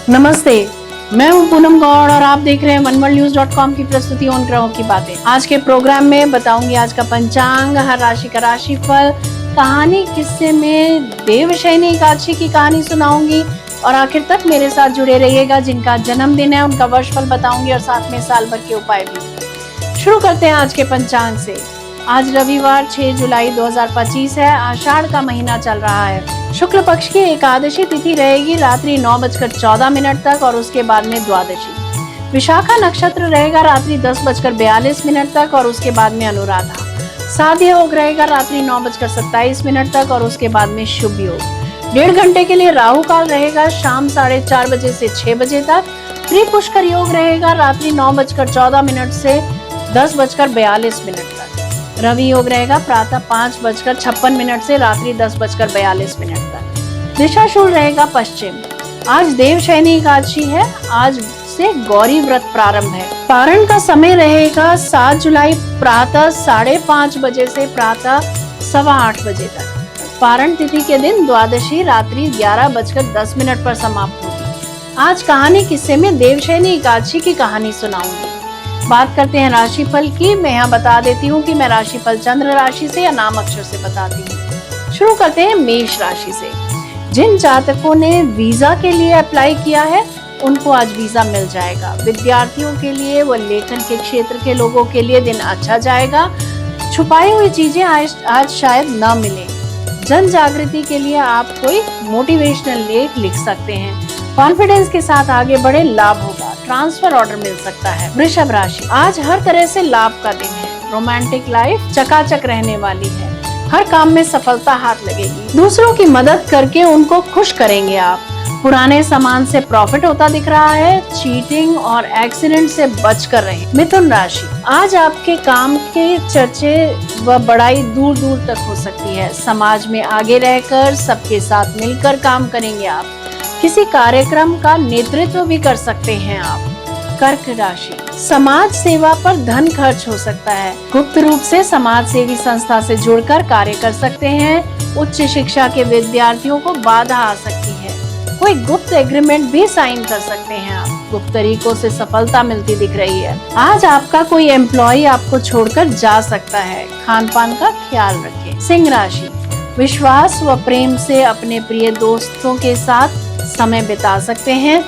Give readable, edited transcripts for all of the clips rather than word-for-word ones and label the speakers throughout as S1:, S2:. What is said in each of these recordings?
S1: नमस्ते, मैं हूं पूनम गौड़ और आप देख रहे हैं oneworldnews.com की प्रस्तुति उन ग्रहों की बातें। आज के प्रोग्राम में बताऊंगी आज का पंचांग, हर राशि का राशिफल, कहानी किस्से में देवशयनी एकादशी की कहानी सुनाऊंगी और आखिर तक मेरे साथ जुड़े रहिएगा। जिनका जन्मदिन है उनका वर्षफल बताऊंगी और साथ में साल भर के उपाय भी। शुरू करते हैं आज के पंचांग से। आज रविवार 6 जुलाई 2025 है। आषाढ़ का महीना चल रहा है। शुक्ल पक्ष की एकादशी तिथि रहेगी रात्रि 9:14 तक और उसके बाद में द्वादशी। विशाखा नक्षत्र रहेगा रात्रि 10:42 तक और उसके बाद में अनुराधा। साध्य योग रहेगा रात्रि 9:27 तक और उसके बाद में शुभ योग। 1.5 घंटे के लिए राहु काल रहेगा शाम 4:30 बजे से 6 बजे तक। त्रिपुष्कर योग रहेगा रात्रि 9:14 से 10:42 तक। रवि योग रहेगा प्रातः 5:56 से रात्रि 10:42 तक। दिशा शूल रहेगा पश्चिम। आज देवशयनी एकादशी है। आज से गौरी व्रत प्रारंभ है। पारण का समय रहेगा 7 जुलाई प्रातः 5:30 बजे से प्रातः 8:15 बजे तक। पारण तिथि के दिन द्वादशी रात्रि 11:10 पर समाप्त होगी। आज कहानी किस्से में देवशयनी एकादशी की कहानी सुनाऊंगी। बात करते हैं राशिफल की। मैं यहाँ बता देती हूँ कि मैं राशिफल चंद्र राशि से या नाम अक्षर से बताती हूँ। शुरू करते हैं मेष राशि से। जिन जातकों ने वीजा के लिए अप्लाई किया है उनको आज वीजा मिल जाएगा। विद्यार्थियों के लिए व लेखन के क्षेत्र के लोगों के लिए दिन अच्छा जाएगा। छुपाई हुई चीजें आज शायद न मिले। जन जागृति के लिए आप कोई मोटिवेशनल लेख लिख सकते हैं। कॉन्फिडेंस के साथ आगे बढ़े, लाभ होगा। ट्रांसफर ऑर्डर मिल सकता है। वृषभ राशि, आज हर तरह से लाभ का दिन है। रोमांटिक लाइफ चकाचक रहने वाली है। हर काम में सफलता हाथ लगेगी। दूसरों की मदद करके उनको खुश करेंगे आप। पुराने सामान से प्रॉफिट होता दिख रहा है। चीटिंग और एक्सीडेंट से बच कर रहें। मिथुन राशि, आज आपके काम के चर्चे व बड़ाई दूर दूर तक हो सकती है। समाज में आगे रहकर सबके साथ मिलकर काम करेंगे आप। किसी कार्यक्रम का नेतृत्व भी कर सकते हैं आप। कर्क राशि, समाज सेवा पर धन खर्च हो सकता है। गुप्त रूप से समाज सेवी संस्था से जुड़कर कार्य कर सकते हैं। उच्च शिक्षा के विद्यार्थियों को बाधा आ सकती है। कोई गुप्त एग्रीमेंट भी साइन कर सकते हैं आप। गुप्त तरीकों से सफलता मिलती दिख रही है। आज आपका कोई एम्प्लॉय आपको छोड़कर जा सकता है। खान पान का ख्याल रखें। सिंह राशि, विश्वास व प्रेम से अपने प्रिय दोस्तों के साथ समय बिता सकते हैं।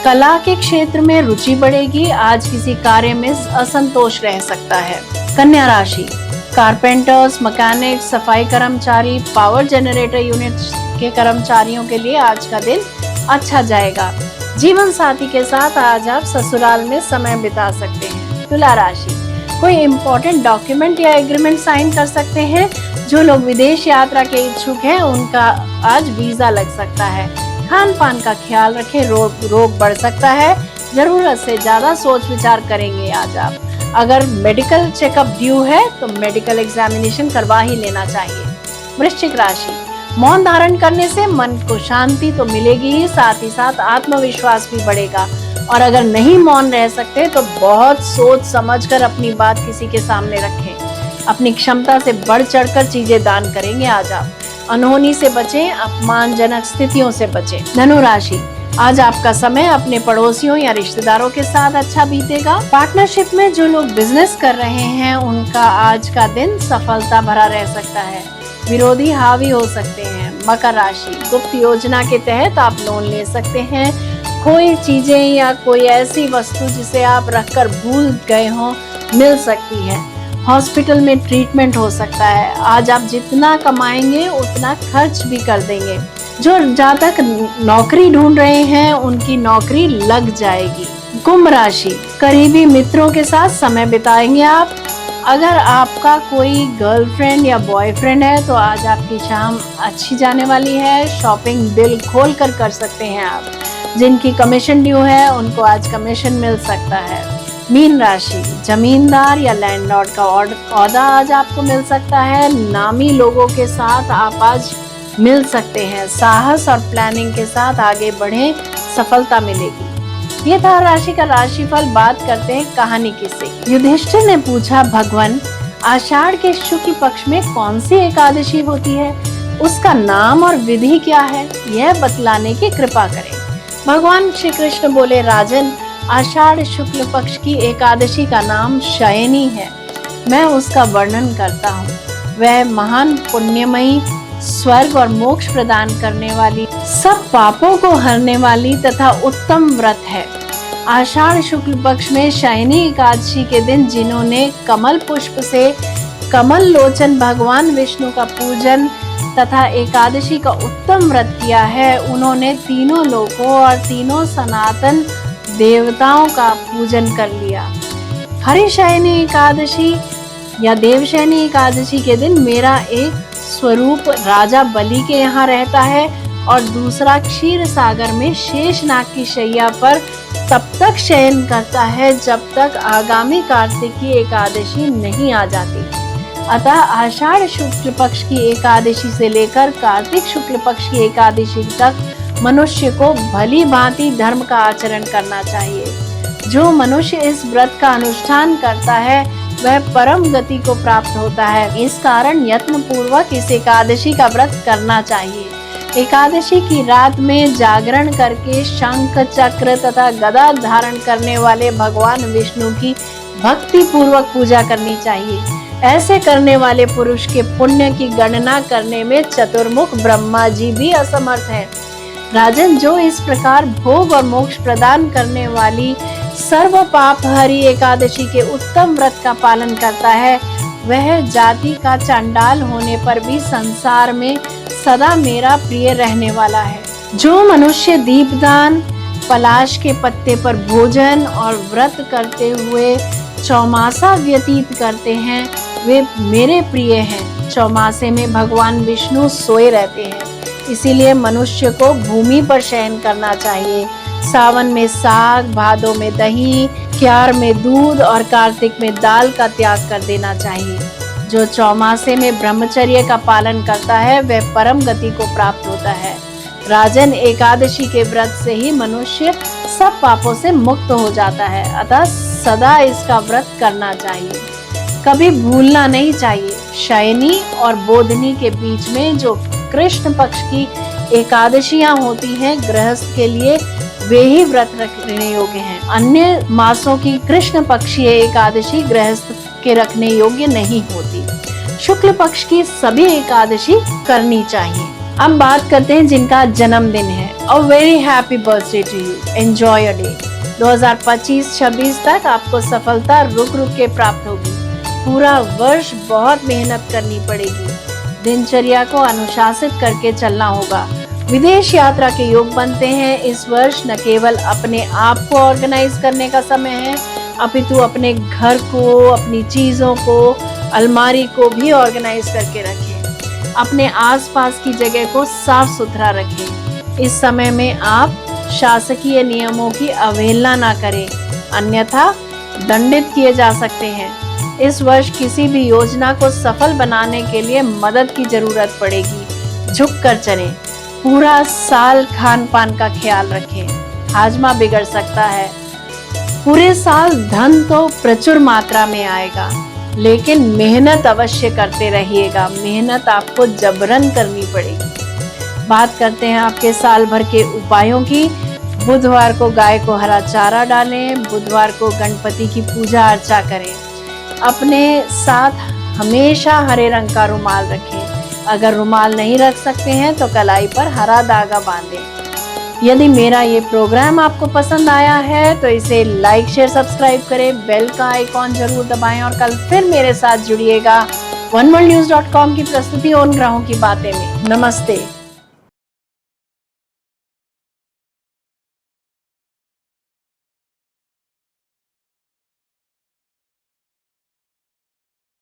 S1: कला के क्षेत्र में रुचि बढ़ेगी। आज किसी कार्य में असंतोष रह सकता है। कन्या राशि, कारपेंटर्स, मैकेनिक, सफाई कर्मचारी, पावर जनरेटर यूनिट के कर्मचारियों के लिए आज का दिन अच्छा जाएगा। जीवन साथी के साथ आज आप ससुराल में समय बिता सकते हैं। तुला राशि, कोई इम्पोर्टेंट डॉक्यूमेंट या एग्रीमेंट साइन कर सकते हैं। जो लोग विदेश यात्रा के इच्छुक हैं उनका आज वीजा लग सकता है। खान पान का ख्याल रखें। रोग बढ़ सकता है। जरूरत से ज्यादा सोच विचार करेंगे आज आप। अगर मेडिकल चेकअप ड्यू है तो मेडिकल एग्जामिनेशन करवा ही लेना चाहिए। वृश्चिक राशि, मौन धारण करने से मन को शांति तो मिलेगी ही, साथ ही साथ आत्मविश्वास भी बढ़ेगा। और अगर नहीं मौन रह सकते तो बहुत सोच समझकर अपनी बात किसी के सामने रखें। अपनी क्षमता से बढ़ चढ़कर चीजें दान करेंगे आज आप। अनहोनी से बचें। अपमानजनक स्थितियों से बचें। धनु राशि, आज आपका समय अपने पड़ोसियों या रिश्तेदारों के साथ अच्छा बीतेगा। पार्टनरशिप में जो लोग बिजनेस कर रहे हैं उनका आज का दिन सफलता भरा रह सकता है। विरोधी हावी हो सकते हैं। मकर राशि, गुप्त योजना के तहत आप लोन ले सकते हैं। कोई चीजें या कोई ऐसी वस्तु जिसे आप रखकर भूल गए हो मिल सकती है। हॉस्पिटल में ट्रीटमेंट हो सकता है। आज आप जितना कमाएंगे उतना खर्च भी कर देंगे। जो जातक नौकरी ढूंढ रहे हैं उनकी नौकरी लग जाएगी। कुंभ राशि, करीबी मित्रों के साथ समय बिताएंगे आप। अगर आपका कोई गर्लफ्रेंड या बॉयफ्रेंड है तो आज आपकी शाम अच्छी जाने वाली है। शॉपिंग दिल खोल कर सकते हैं आप। जिनकी कमीशन ड्यू है उनको आज कमीशन मिल सकता है। मीन राशि, जमींदार या लैंडलॉर्ड का ओहदा आज आपको मिल सकता है। नामी लोगों के साथ आप आज मिल सकते हैं। साहस और प्लानिंग के साथ आगे बढ़ें, सफलता मिलेगी। ये था राशि का राशिफल। बात करते हैं कहानी किस्से की। युधिष्ठिर ने पूछा, भगवान, आषाढ़ के शुक्ल पक्ष में कौन सी एकादशी होती है? उसका नाम और विधि क्या है? यह बतलाने की कृपा करें। भगवान श्री कृष्ण बोले, राजन, आषाढ़ शुक्ल पक्ष की एकादशी का नाम शयनी है। मैं उसका वर्णन करता हूँ। वह महान पुण्यमयी, स्वर्ग और मोक्ष प्रदान करने वाली, सब पापों को हरने वाली तथा उत्तम व्रत है। आषाढ़ शुक्ल पक्ष में शयनी एकादशी के दिन जिन्होंने कमल पुष्प से कमल लोचन भगवान विष्णु का पूजन तथा एकादशी का उत्तम व्रत किया है, उन्होंने तीनों लोकों और तीनों सनातन देवताओं का पूजन कर लिया। हरिशयनी एकादशी या देवशयनी एकादशी के दिन मेरा एक स्वरूप राजा बलि के यहाँ रहता है और दूसरा क्षीर सागर में शेषनाग की शैया पर तब तक शयन करता है जब तक आगामी कार्तिक की एकादशी नहीं आ जाती। अतः आषाढ़ शुक्ल पक्ष की एकादशी से लेकर कार्तिक शुक्ल पक्ष की एकादशी तक मनुष्य को भली भांति धर्म का आचरण करना चाहिए। जो मनुष्य इस व्रत का अनुष्ठान करता है वह परम गति को प्राप्त होता है। इस कारण यत्न पूर्वक इस एकादशी का व्रत करना चाहिए। एकादशी की रात में जागरण करके शंख, चक्र तथा गदा धारण करने वाले भगवान विष्णु की भक्ति पूर्वक पूजा करनी चाहिए। ऐसे करने वाले पुरुष के पुण्य की गणना करने में चतुर्मुख ब्रह्मा जी भी असमर्थ हैं। राजन, जो इस प्रकार भोग और मोक्ष प्रदान करने वाली सर्व पाप हरि एकादशी के उत्तम व्रत का पालन करता है, वह जाति का चांडाल होने पर भी संसार में सदा मेरा प्रिय रहने वाला है। जो मनुष्य दीपदान, पलाश के पत्ते पर भोजन और व्रत करते हुए चौमासा व्यतीत करते हैं, वे मेरे प्रिय हैं। चौमासे में भगवान विष्णु सोए रहते हैं, इसीलिए मनुष्य को भूमि पर शयन करना चाहिए। सावन में साग, भादों में दही, क्यार में दूध और कार्तिक में दाल का त्याग कर देना चाहिए। जो चौमासे में ब्रह्मचर्य का पालन करता है वह परम गति को प्राप्त होता है। राजन, एकादशी के व्रत से ही मनुष्य सब पापों से मुक्त हो जाता है, अतः सदा इसका व्रत करना चाहिए, कभी भूलना नहीं चाहिए। शयनी और बोधनी के बीच में जो कृष्ण पक्ष की एकादशियां होती हैं, गृहस्थ के लिए वे ही व्रत रखने योग्य हैं। अन्य मासों की कृष्ण पक्षीय एकादशी गृहस्थ के रखने योग्य नहीं होती। शुक्ल पक्ष की सभी एकादशी करनी चाहिए। अब बात करते हैं जिनका जन्मदिन है। A very happy birthday to you, enjoy your day. 2025-26 तक आपको सफलता रुक रुक के प्राप्त होगी। पूरा वर्ष बहुत मेहनत करनी पड़ेगी। दिनचर्या को अनुशासित करके चलना होगा। विदेश यात्रा के योग बनते हैं। इस वर्ष न केवल अपने आप को ऑर्गेनाइज करने का समय है, अपितु अपने घर को, अपनी चीजों को, अलमारी को भी ऑर्गेनाइज करके रखें। अपने आसपास की जगह को साफ सुथरा रखें। इस समय में आप शासकीय नियमों की अवहेलना ना करें, अन्यथा दंडित किए जा सकते हैं। इस वर्ष किसी भी योजना को सफल बनाने के लिए मदद की जरूरत पड़ेगी। झुक कर चलें। पूरा साल खान पान का ख्याल रखें, हाजमा बिगड़ सकता है। पूरे साल धन तो प्रचुर मात्रा में आएगा, लेकिन मेहनत अवश्य करते रहिएगा। मेहनत आपको जबरन करनी पड़ेगी। बात करते हैं आपके साल भर के उपायों की। बुधवार को गाय को हरा चारा डालें। बुधवार को गणपति की पूजा अर्चा करें। अपने साथ हमेशा हरे रंग का रुमाल रखें। अगर रुमाल नहीं रख सकते हैं तो कलाई पर हरा धागा बांधें। यदि मेरा ये प्रोग्राम आपको पसंद आया है तो इसे लाइक, शेयर, सब्सक्राइब करें। बेल का आइकॉन जरूर दबाएं और कल फिर मेरे साथ जुड़िएगा oneworldnews.com की प्रस्तुति उन ग्रहों की बातें में। नमस्ते।